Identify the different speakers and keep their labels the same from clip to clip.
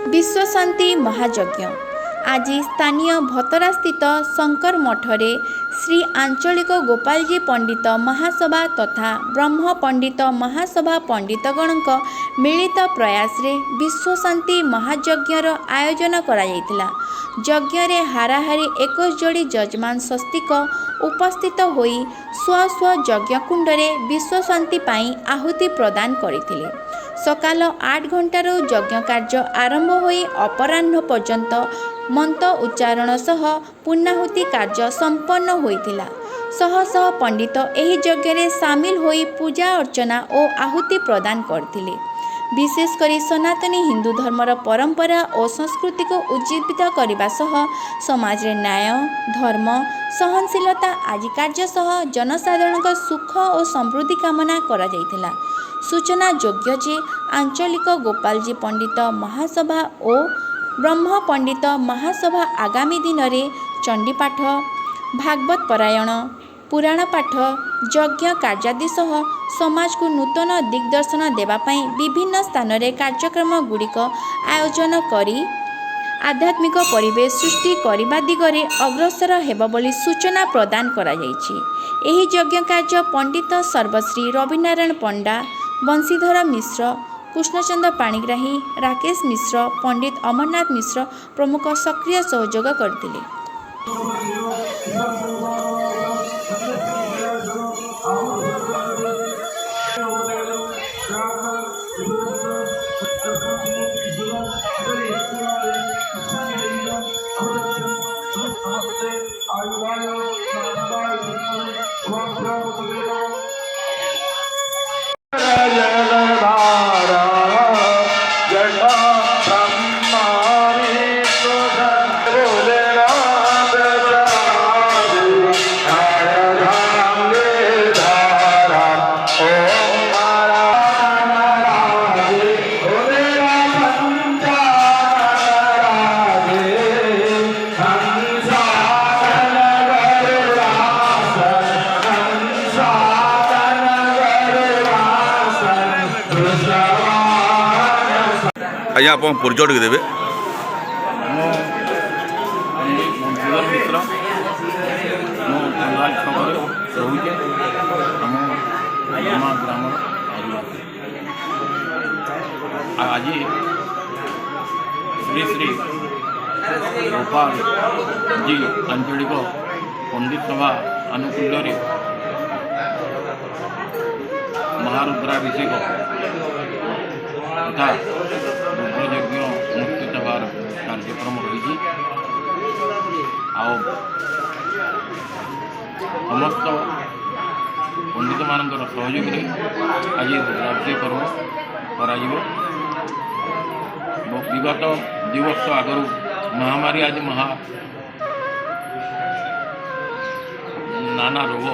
Speaker 1: विश्वशांति महायज्ञ आज स्थानीय भतरा स्थित शंकर मठरे श्री आंचलिक गोपालजी पंडित महासभा तथा ब्रह्म पंडित महासभा पंडितगणक मिलित प्रयास रे विश्वशांति महायज्ञर आयोजन करा जायतिला। यज्ञ रे हाराहारी 21 जोड़ी जजमान स्वस्तिक उपस्थित होई स्व स्व यज्ञकुंड रे विश्वशांति पाई आहुति प्रदान करथिले। सकाल 8 घंटार यज्ञ कार्य आरंभ होई अपराह्न पर्यंत मंत्र उच्चारण सह पूर्णाहुति कार्य संपन्न होइतिला। शह शह पंडित एही यज्ञ रे सामिल होई पूजा अर्चना और आहुति प्रदान करथिले। विशेषकर सनातनी हिंदू धर्मर परंपरा और संस्कृति को उज्जीवित करने सह समाज रे न्याय धर्म सहनशीलता आदि कार्य सह जनसाधारण सुख और समृद्धि कामना करा जायतिला। सूचना योग्य जे आंचलिक गोपालजी पंडित महासभा और ब्रह्म पंडित महासभा आगामी दिन में चंडीपाठ भागवत परायण पुराण पाठ यज्ञ कार्यादि सह समाज को नूतन दिग्दर्शन देवाई विभिन्न स्थान में कार्यक्रम गुड़िक आयोजन करी आध्यात्मिक परिवेश सृष्टि करने दिगरे अग्रसर हेब बोली सूचना प्रदान करा जायछि। एही यज्ञ कार्य पंडित सर्वश्री रविनारायण पंडा बंशीधर मिश्र कृष्णचंद्र पाणिग्राही राकेश मिश्र पंडित अमरनाथ मिश्र प्रमुख सक्रिय सहयोग करथिले।
Speaker 2: आज्ञा आप परिचय टे देवे।
Speaker 3: बंशीधर मिश्र रोचे आम ग्राम आज श्री श्री गोपाल जी आंचलिक पंडित सभा आनुकूल्य महारुद्राभिषेक तथा रुद्रयज्ञ अनुष्ठित होवार कार्यक्रम रही समस्त पंडित मान सहयोग आज रुद्राभिषेक कर्म कर विगत 2 वर्ष आगु महामारी आज नाना रोग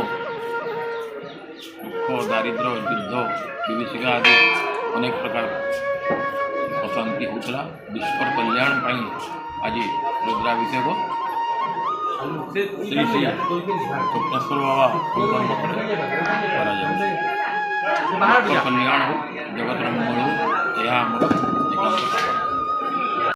Speaker 3: दुख दारिद्र युद्ध विभीषिका आदि अनेक प्रकार अशांति होता विश्व कल्याण आज रुद्राभिषेक श्री श्री स्वप्नेश्वर बाबा कल्याण हो जगत मंगल हो यह आम एकांत